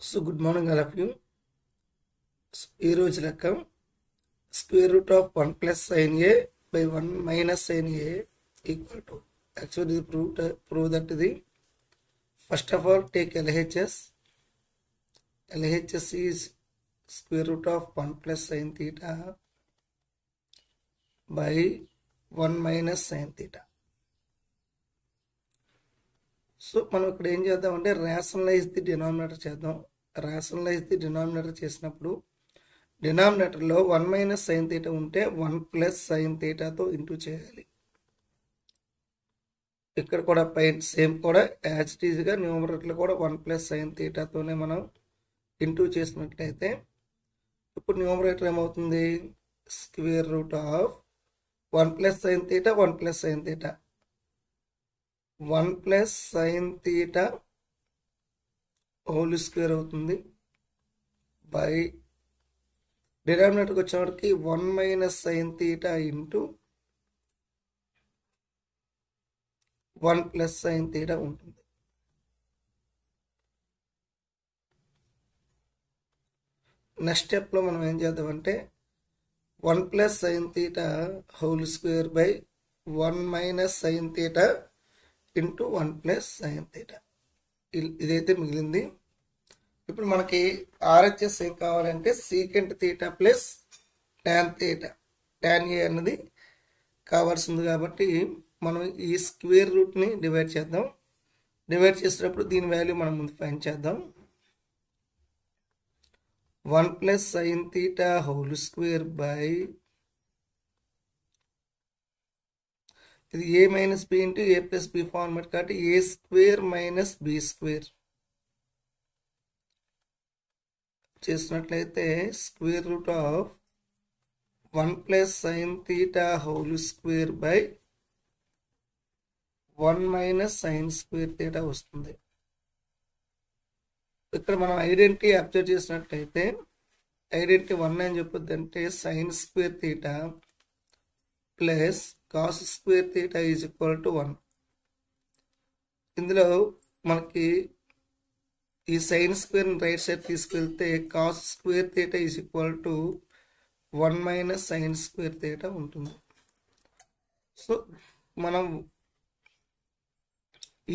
So good morning all of you. ఈ రోజు లెక్క square root of 1 plus sin a by 1 minus sin a equal to, actually prove that the first of all take LHS. LHS is square root of 1 plus sin theta by 1 minus sin theta. So మనం ఇక్కడ ఏం చేద్దాం అంటే rationalise the denominator చేద్దాం. Rationalise the denominator చేసినప్పుడు డినామినేటర్లో 1 minus sine theta ఉంటే 1 plus sign థీటాతో into చేయాలి. ఇక్కడ కూడా పైన సేమ్ కూడా యాజ్ ఇట్ ఈజ్గా న్యూమరేటర్లో కూడా 1 ప్లస్ సైన్ థీటాతోనే మనం ఇంటూ చేసినట్లయితే ఇప్పుడు న్యూమరేటర్ ఏమవుతుంది? Square root of 1 plus sine theta 1 plus sine theta 1 plus sine theta whole square అవుతుంది బై డినామినేటర్కి వచ్చేవాడికి 1 minus sine theta into 1 plus sine theta ఉంటుంది. నెక్స్ట్ స్టెప్లో మనం ఏం చేద్దామంటే 1 plus sine theta whole square by 1 minus sine theta into 1 plus sine theta ఇదైతే మిగిలింది. ఇప్పుడు మనకి ఆర్హెచ్ఎస్ ఏం కావాలంటే secant theta plus tan theta tan ఏ అన్నది కావాల్సింది. కాబట్టి మనం ఈ స్క్వేర్ రూట్ని డివైడ్ చేద్దాం. డివైడ్ చేసేటప్పుడు దీని వాల్యూ మనం ముందు ఫైండ్ చేద్దాం. 1 plus sine theta whole square by ఇది ఏ మైనస్ బి ఇంటూ ఏ ప్లస్ బి ఫార్మేట్ కాబట్టి ఏ స్క్వేర్ మైనస్ బి స్క్వేర్ చేసినట్లయితే square root of 1 plus sine theta whole square by 1 minus sine square theta వస్తుంది. ఇక్కడ మనం identity observe చేసినట్లయితే identity 1 అని చెప్పొద్దు అంటే sine square theta plus cos square theta is equal to 1. ఇందులో మనకి ఈ సైన్ స్క్వేర్ని రైట్ సైడ్ తీసుకెళ్తే cos square theta is equal to 1 minus sine square theta ఉంటుంది. సో మనం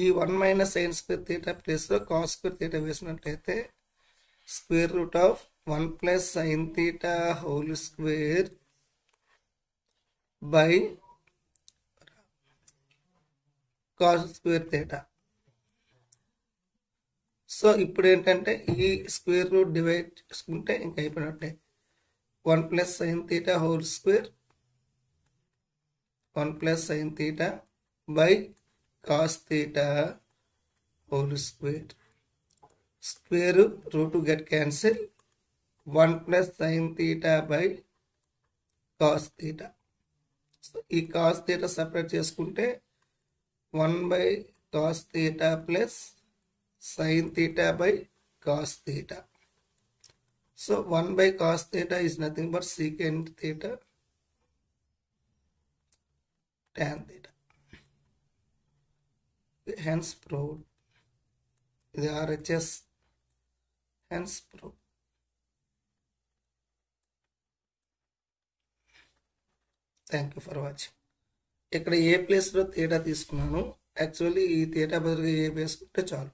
ఈ 1 మైనస్ సైన్ స్క్వేర్ థీటా ప్లేస్లో కాస్ స్క్వేర్ థీటా వేసినట్లయితే square root of 1 plus sine theta whole square by cos square theta. So ఇప్పుడు ఏంటంటే ఈ square root divide చేసుకుంటే ఇంకా అయిపోయినట్టే. 1 plus sine theta whole square 1 plus sine theta by cos theta whole square. Square root get cancel 1 plus sine theta by cos theta. So ఈ cos theta separate చేసుకుంటే 1 by cos theta plus sin theta by cos theta. So 1 by cos theta is nothing but secant theta tan theta. Hence proved. The RHS hence proved. Thank you for watching. ఇక్కడ ఏ ప్లేస్లో theta తీసుకున్నాను. Actually ఈ theta బదులుగా ఏ వేసుకుంటే చాలు.